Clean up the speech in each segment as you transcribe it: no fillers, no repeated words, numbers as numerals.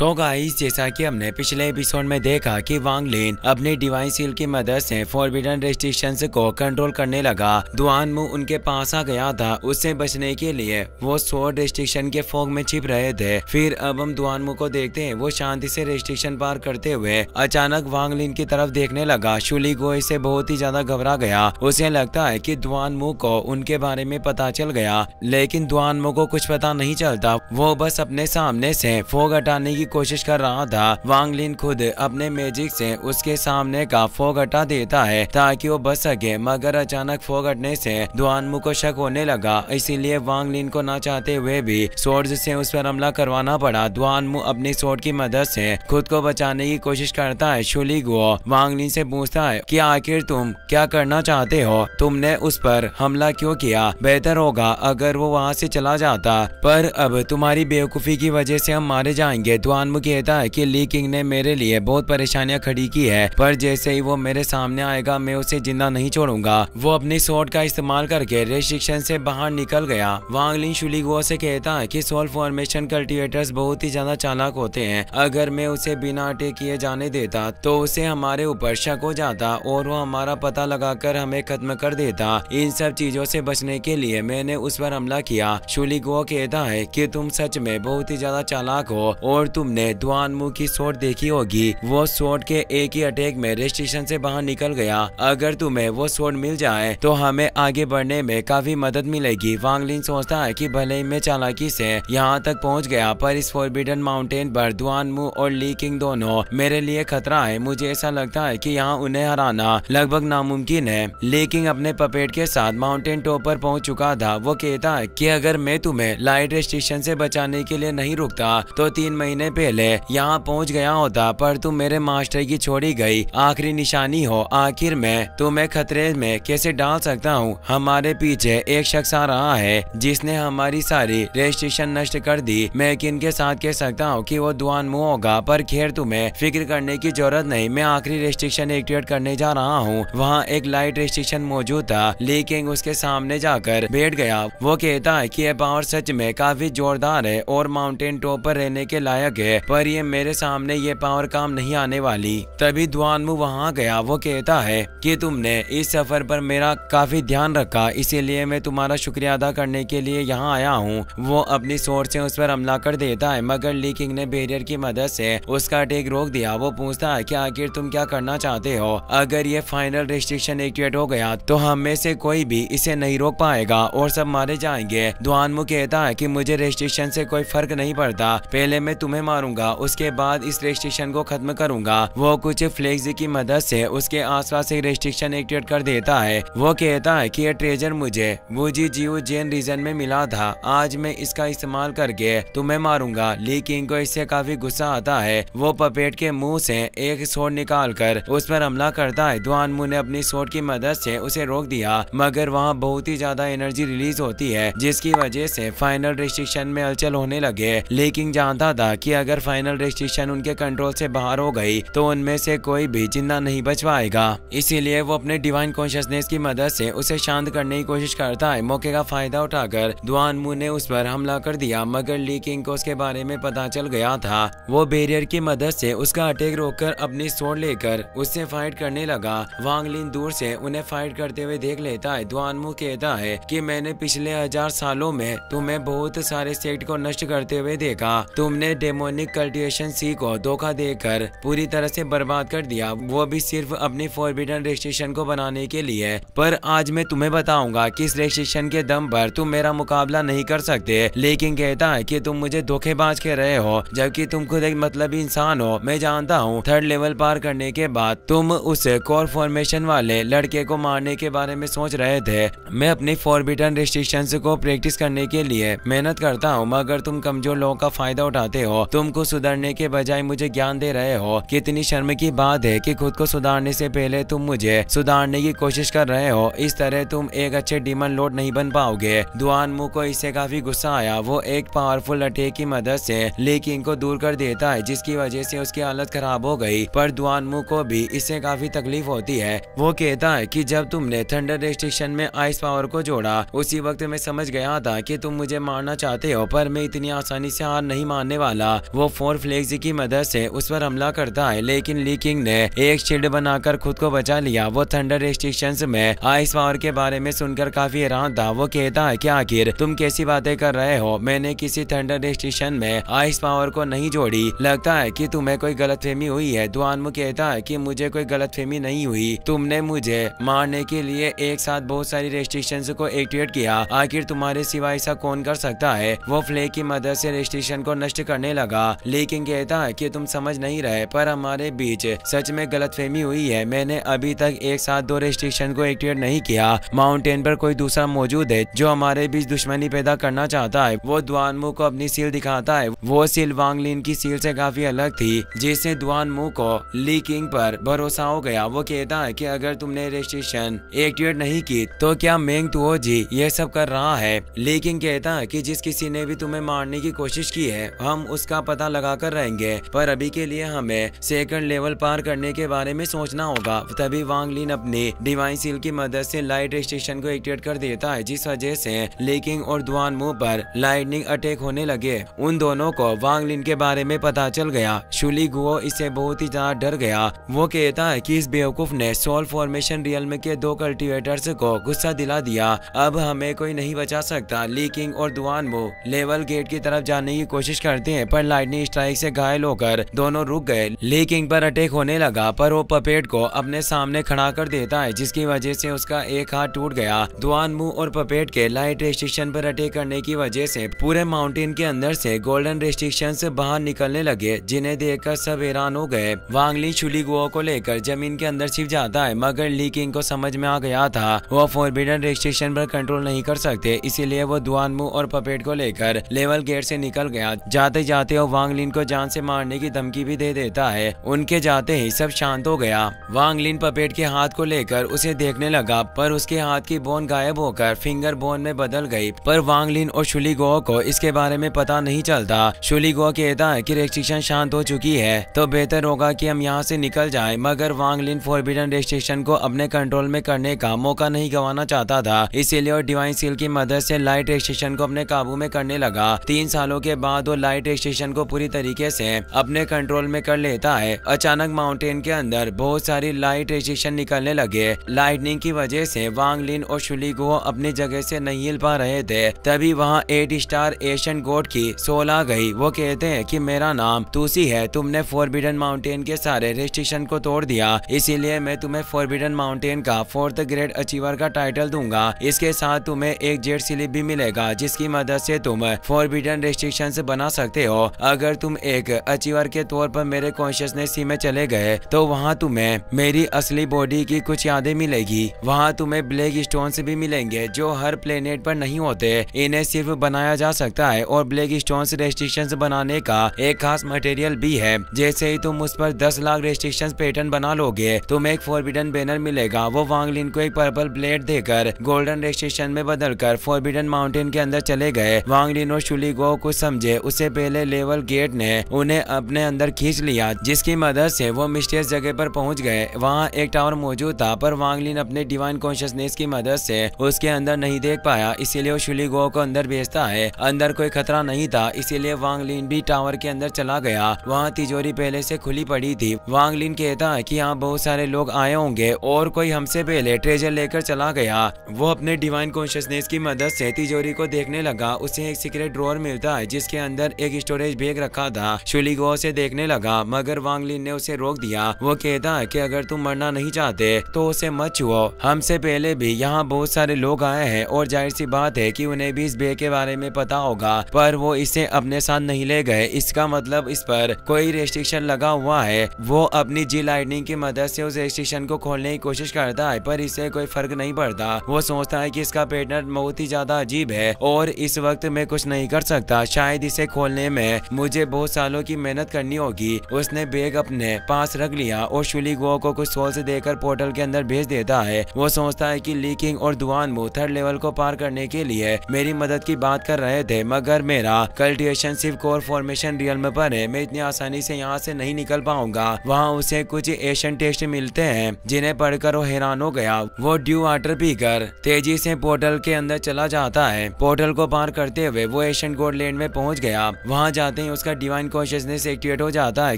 So guys, जैसा कि हमने पिछले एपिसोड में देखा कि वांग लिन अपनी डिवाइन सील की मदद से फॉरबिडन रेस्ट्रिक्शंस को कंट्रोल करने लगा। दुआनमू उनके पास आ गया था। उससे बचने के लिए वो स्वॉर्ड रेस्ट्रिक्शन के फॉग में छिप रहे थे। फिर अब हम दुआनमू को देखते हैं, वो शांति से रेस्ट्रिक्शन पार करते हुए अचानक वांग लिन की तरफ देखने लगा। शुली गो इससे बहुत ही ज्यादा घबरा गया। उसे लगता है कि दुआनमू को उनके बारे में पता चल गया, लेकिन दुआनमू को कुछ पता नहीं चलता। वो बस अपने सामने से फॉग हटाने की कोशिश कर रहा था। वांग लिन खुद अपने मैजिक से उसके सामने का फॉग हटा देता है ताकि वो बच सके, मगर अचानक फॉग हटने से दुआनमू को शक होने लगा। इसीलिए वांग लिन को ना चाहते हुए भी स्वॉर्ड से उस पर हमला करवाना पड़ा। दुआनमू अपनी स्वॉर्ड की मदद से खुद को बचाने की कोशिश करता है। शुली गो वांग लिन से पूछता है कि आखिर तुम क्या करना चाहते हो, तुमने उस पर हमला क्यों किया? बेहतर होगा अगर वो वहाँ से चला जाता, पर अब तुम्हारी बेवकूफी की वजह से हम मारे जाएंगे। दुआनमू कहता है कि ली किंग ने मेरे लिए बहुत परेशानियां खड़ी की है, पर जैसे ही वो मेरे सामने आएगा मैं उसे जिंदा नहीं छोड़ूंगा। वो अपनी स्वॉर्ड का इस्तेमाल करके रेस्ट्रिक्शन से बाहर निकल गया। वांग लिन शुली गो से कहता है कि सोल फॉर्मेशन कल्टिवेटर्स बहुत ही ज्यादा चालाक होते हैं। अगर मैं उसे बिना अटैक किए जाने देता तो उसे हमारे ऊपर शक हो जाता और वो हमारा पता लगाकर हमें खत्म कर देता। इन सब चीजों से बचने के लिए मैंने उस पर हमला किया। शुली गो कहता है कि तुम सच में बहुत ही ज्यादा चालाक हो और तुमने दुआनमू की स्वॉर्ड देखी होगी। वो स्वॉर्ड के एक ही अटैक में रेस्ट्रिक्शन से बाहर निकल गया। अगर तुम्हें वो स्वॉर्ड मिल जाए तो हमें आगे बढ़ने में काफी मदद मिलेगी। वांग लिन सोचता है कि भले ही मैं चालाकी से यहाँ तक पहुँच गया, पर इस फॉरबिडन माउंटेन पर दुआनमू और ली किंग दोनों मेरे लिए खतरा है। मुझे ऐसा लगता है कि यहाँ उन्हें हराना लगभग नामुमकिन है। ली किंग अपने पपेट के साथ माउंटेन टॉप पर पहुँच चुका था। वो कहता है कि अगर मैं तुम्हें लाइट रेस्ट्रिक्शन से बचाने के लिए नहीं रुकता तो 3 महीने पहले यहाँ पहुँच गया होता, पर तुम मेरे मास्टर की छोड़ी गई आखिरी निशानी हो। आखिर मैं तुम्हें खतरे में कैसे डाल सकता हूँ? हमारे पीछे एक शख्स आ रहा है जिसने हमारी सारी रेस्ट्रिक्शन नष्ट कर दी। मैं यकीन के साथ कह सकता हूँ कि वो दुआनमू होगा, पर खैर तुम्हें फिक्र करने की जरूरत नहीं। मैं आखिरी रेस्ट्रिक्शन एक्टिवेट करने जा रहा हूँ। वहाँ एक लाइट रेस्ट्रिक्शन मौजूद था। ली किंग उसके सामने जाकर बैठ गया। वो कहता है कि यह पावर सच में काफी जोरदार है और माउंटेन टॉप पर रहने के लायक है, पर ये मेरे सामने ये पावर काम नहीं आने वाली। तभी दुआनमू वहाँ गया। वो कहता है कि तुमने इस सफर पर मेरा काफी ध्यान रखा, इसीलिए मैं तुम्हारा शुक्रिया अदा करने के लिए यहाँ आया हूँ। वो अपनी स्वॉर्ड से उस पर हमला कर देता है, मगर ली किंग ने बैरियर की मदद से उसका अटैक रोक दिया। वो पूछता है कि आखिर तुम क्या करना चाहते हो? अगर ये फाइनल रेस्ट्रिक्शन एक्टिवेट हो गया तो हम में से कोई भी इसे नहीं रोक पाएगा और सब मारे जाएंगे। दुआनमू कहता है कि मुझे रेस्ट्रिक्शन से कोई फर्क नहीं पड़ता, पहले मैं तुम्हें मारूंगा, उसके बाद इस रेस्ट्रिक्शन को खत्म करूंगा। वो कुछ फ्लेक्स की मदद से उसके आसपास एक रेस्ट्रिक्शन एक्टिवेट कर देता है। वो कहता है कि ये ट्रेजर मुझे वुजी जियो जेन रीजन में मिला था। आज मैं इसका इस्तेमाल करके तुम्हें मारूंगा। ली किंग को इससे काफी गुस्सा आता है। वो पपेट के मुंह से एक स्वॉर्ड निकालकर उस पर हमला करता है। दुआनमू ने अपनी स्वॉर्ड की मदद से उसे रोक दिया, मगर वहाँ बहुत ही ज्यादा एनर्जी रिलीज होती है, जिसकी वजह से फाइनल रेस्ट्रिक्शन में हलचल होने लगे। ली किंग जानता था कि अगर फाइनल रेस्ट्रिक्शन उनके कंट्रोल से बाहर हो गई तो उनमें से कोई भी जिंदा नहीं बच पाएगा। इसीलिए वो अपने डिवाइन कॉन्शियसनेस की मदद से उसे शांत करने की कोशिश करता है। मौके का फायदा उठाकर दुआनमू ने उस पर हमला कर दिया, मगर ली किंग को उसके बारे में पता चल गया था। वो बैरियर की मदद से उसका अटैक रोककर अपनी स्वॉर्ड लेकर उससे फाइट करने लगा। वांग लिन दूर से उन्हें फाइट करते हुए देख लेता है। दुआनमू कहता है कि मैंने पिछले 1000 सालों में तुम्हें बहुत सारे सेक्ट को नष्ट करते हुए देखा। तुमने डेमोनिक कल्टिवेशन सी को धोखा देकर पूरी तरह से बर्बाद कर दिया, वो भी सिर्फ अपनी फॉरबिडन रेस्ट्रिक्शन को बनाने के लिए। पर आज मैं तुम्हें बताऊंगा कि इस रेस्ट्रिक्शन के दम पर तुम मेरा मुकाबला नहीं कर सकते। लेकिन कहता है कि तुम मुझे धोखेबाज कह रहे हो, जबकि तुम खुद एक मतलबी इंसान हो। मैं जानता हूँ 3rd लेवल पार करने के बाद तुम उस कोर फॉर्मेशन वाले लड़के को मारने के बारे में सोच रहे थे। मैं अपनी फॉरबिडन रेस्ट्रिक्शंस को प्रैक्टिस करने के लिए मेहनत करता हूँ, मगर तुम कमजोर लोगों का फायदा उठाते हो। तुमको सुधरने के बजाय मुझे ज्ञान दे रहे हो। कितनी शर्म की बात है कि खुद को सुधारने से पहले तुम मुझे सुधारने की कोशिश कर रहे हो। इस तरह तुम एक अच्छे डीमन लॉर्ड नहीं बन पाओगे। दुआनमू को इससे काफी गुस्सा आया। वो एक पावरफुल अटैक की मदद से ली किंग को दूर कर देता है, जिसकी वजह से उसकी हालत खराब हो गई। पर दुआनमू को भी इससे काफी तकलीफ होती है। वो कहता है कि जब तुमने थंडर रेस्ट्रिक्शन में आइस पावर को जोड़ा, उसी वक्त मैं समझ गया था कि तुम मुझे मारना चाहते हो, पर मैं इतनी आसानी से हार नहीं मानने वाला। वो 4 फ्लेग्स की मदद से उस पर हमला करता है, लेकिन ली किंग ने एक शील्ड बनाकर खुद को बचा लिया। वो थंडर रेस्ट्रिक्शंस में आइस पावर के बारे में सुनकर काफी हैरान था। वो कहता है कि आखिर तुम कैसी बातें कर रहे हो, मैंने किसी थंडर रेस्ट्रिक्शन में आइस पावर को नहीं जोड़ी, लगता है कि तुम्हें कोई गलतफहमी हुई है। दुआनमू कहता है कि मुझे कोई गलतफहमी नहीं हुई, तुमने मुझे मारने के लिए एक साथ बहुत सारी रेस्ट्रिक्शंस को एक्टिवेट किया, आखिर तुम्हारे सिवा ऐसा कौन कर सकता है। वो फ्लेग की मदद से रेस्ट्रिक्शन को नष्ट करने लगा, लेकिन कहता है कि तुम समझ नहीं रहे, पर हमारे बीच सच में गलतफहमी हुई है। मैंने अभी तक एक साथ 2 रेस्ट्रिक्शन को एक्टिवेट नहीं किया। माउंटेन पर कोई दूसरा मौजूद है जो हमारे बीच दुश्मनी पैदा करना चाहता है। वो दुआनमू को अपनी सील दिखाता है। वो सील वांग लिन की सील से काफी अलग थी, जिससे दुआनमू को ली किंग पर भरोसा हो गया। वो कहता है कि अगर तुमने रेस्ट्रिक्शन एक्टिवेट नहीं की तो क्या मेंग तुओ जी ये सब कर रहा है। ली किंग कहता है कि जिस किसी ने भी तुम्हें मारने की कोशिश की है हम उसका पता लगा कर रहेंगे, पर अभी के लिए हमें सेकंड लेवल पार करने के बारे में सोचना होगा। तभी वांग लिन अपनी डिवाइन सील की मदद से लाइट रेस्ट्रिक्शन को एक्टिवेट कर देता है, जिस वजह से ली किंग और दुआनमू पर लाइटनिंग अटैक होने लगे। उन दोनों को वांग लिन के बारे में पता चल गया। शुली गुओ इससे बहुत ही ज्यादा डर गया। वो कहता है कि इस बेवकूफ ने सोल फॉर्मेशन रियल्म के 2 कल्टीवेटर्स को गुस्सा दिला दिया, अब हमें कोई नहीं बचा सकता। ली किंग और दुआनमू लेवल गेट की तरफ जाने की कोशिश करते हैं, पर लाइटनिंग स्ट्राइक से घायल होकर दोनों रुक गए। ली किंग पर अटैक होने लगा, पर वो पपेट को अपने सामने खड़ा कर देता है, जिसकी वजह से उसका एक हाथ टूट गया। दुआनमू और पपेट के लाइट रेस्ट्रिक्शन पर अटैक करने की वजह से पूरे माउंटेन के अंदर से गोल्डन रेस्ट्रिक्शन से बाहर निकलने लगे, जिन्हें देखकर सब हैरान हो गए। वांग लिन शुली गुओ को लेकर जमीन के अंदर छिप जाता है, मगर ली किंग को समझ में आ गया था वो फॉरबिडन रेस्ट्रिक्शन पर कंट्रोल नहीं कर सकते, इसीलिए वो दुआनमू और पपेट को लेकर लेवल गेट से निकल गया। जाते जाते वो वांग लिन को जान से मारने की धमकी भी दे देता है। उनके जाते ही सब शांत हो गया। वांग लिन पपेट के हाथ को लेकर उसे देखने लगा, पर उसके हाथ की बोन गायब होकर फिंगर बोन में बदल गई। पर वांग लिन और शुली गुओ को इसके बारे में पता नहीं चलता। शुली गुओ कहता है कि रेस्ट्रिक्शन शांत हो चुकी है तो बेहतर होगा कि हम यहाँ से निकल जाएं, मगर वांग लिन फॉरबिडन रेस्ट्रिक्शन को अपने कंट्रोल में करने का मौका नहीं गंवाना चाहता था, इसीलिए वो डिवाइन सील की मदद से लाइट रेस्ट्रिक्शन को अपने काबू में करने लगा। 3 सालों के बाद वो लाइट रेस्ट्रिक्शन को पूरी तरीके से अपने कंट्रोल में कर लेता है। अचानक माउंटेन के अंदर बहुत सारी लाइट रेस्ट्रिक्शन निकलने लगे। लाइटनिंग की वजह से वांग लिन और शुली गुओ अपनी जगह से नहीं हिल पा रहे थे। तभी वहाँ 8 स्टार एशियन गॉड की सोल आ गई। वो कहते हैं कि मेरा नाम तुसी है, तुमने फॉरबिडन माउंटेन के सारे रेस्ट्रिक्शन को तोड़ दिया, इसीलिए मैं तुम्हें फॉरबिडन माउंटेन का 4th ग्रेड अचीवर का टाइटल दूंगा। इसके साथ तुम्हें एक जेट स्लिप भी मिलेगा, जिसकी मदद से तुम फॉरबिडन रेस्ट्रिक्शंस बना सकते हो। अगर तुम एक अचीवर के तौर पर मेरे कॉन्शियसनेस में चले गए तो वहाँ तुम्हें मेरी असली बॉडी की कुछ यादें मिलेगी। वहाँ तुम्हें ब्लैक स्टोन्स भी मिलेंगे जो हर प्लेनेट पर नहीं होते, इन्हें सिर्फ बनाया जा सकता है, और ब्लैक स्टोन्स रेस्ट्रिक्शंस बनाने का एक खास मटेरियल भी है। जैसे ही तुम उस पर 10 लाख रेस्ट्रिक्शंस पैटर्न बना लोगे तुम्हें एक फॉरबिडन बैनर मिलेगा। वो वांग लिन को एक पर्पल ब्लेड देकर गोल्डन रेस्ट्रिक्शन में बदलकर फॉरबिडन माउंटेन के अंदर चले गए। वांग लिन और शुली गुओ कुछ समझे उससे पहले लेवल गेट ने उन्हें अपने अंदर खींच लिया, जिसकी मदद से वो मिस्टीरियस जगह पर पहुंच गए। वहाँ एक टावर मौजूद था, पर वांग लिन अपने डिवाइन कॉन्शियसनेस की मदद से उसके अंदर नहीं देख पाया, इसीलिए वो शुली गुओ को अंदर भेजता है। अंदर कोई खतरा नहीं था, इसीलिए वांग लिन भी टावर के अंदर चला गया। वहाँ तिजोरी पहले से खुली पड़ी थी। वांग लिन कहता है कि यहाँ बहुत सारे लोग आए होंगे और कोई हमसे पहले ट्रेजर लेकर चला गया। वो अपने डिवाइन कॉन्शियसनेस की मदद से तिजोरी को देखने लगा। उसे एक सीक्रेट ड्रॉअर मिलता है जिसके अंदर एक स्टोरेज बैग रखा था। शुली गुओ से देखने लगा, मगर वांग लिन ने उसे रोक दिया। वो कहता है कि अगर तुम मरना नहीं चाहते तो उसे मत छुओ, हमसे पहले भी यहाँ बहुत सारे लोग आए हैं और जाहिर सी बात है कि उन्हें भी इस बैग के बारे में पता होगा, पर वो इसे अपने साथ नहीं ले गए। इसका मतलब इस पर कोई रेस्ट्रिक्शन लगा हुआ है। वो अपनी जी लाइटनिंग की मदद से उस रेस्ट्रिक्शन को खोलने की कोशिश करता है, पर इसे कोई फर्क नहीं पड़ता। वो सोचता है कि इसका पैटर्न बहुत ही ज्यादा अजीब है और इस वक्त मैं कुछ नहीं कर सकता, शायद इसे खोलने में मुझे बहुत सालों की मेहनत करनी होगी। उसने बैग अपने पास रख लिया और शुली गुओ को कुछ सोल से देकर पोर्टल के अंदर भेज देता है। वो सोचता है कि ली किंग और दुआनमू 3rd लेवल को पार करने के लिए मेरी मदद की बात कर रहे थे, मगर मेरा कल्टिवेशन सिर्फ कोर फॉर्मेशन रियल्म पर है, मैं इतनी आसानी से यहाँ से नहीं निकल पाऊंगा। वहाँ उसे कुछ एशियन टेस्ट मिलते हैं जिन्हें पढ़कर वो हैरान हो गया। वो ड्यू वाटर पीकर तेजी से पोर्टल के अंदर चला जाता है। पोर्टल को पार करते हुए वो एशियन गॉड लैंड में पहुंच गया। वहाँ जाते आते ही उसका डिवाइन कॉन्शियसनेस एक्टिवेट हो जाता है,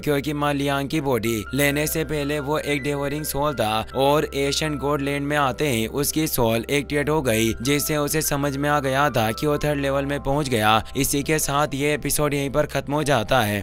क्योंकि माँ लियांग की बॉडी लेने से पहले वो एक डेवोरिंग सोल था और एशियन गॉड लैंड में आते ही उसकी सोल एक्टिवेट हो गई, जिससे उसे समझ में आ गया था कि वो 3rd लेवल में पहुंच गया। इसी के साथ ये एपिसोड यहीं पर खत्म हो जाता है।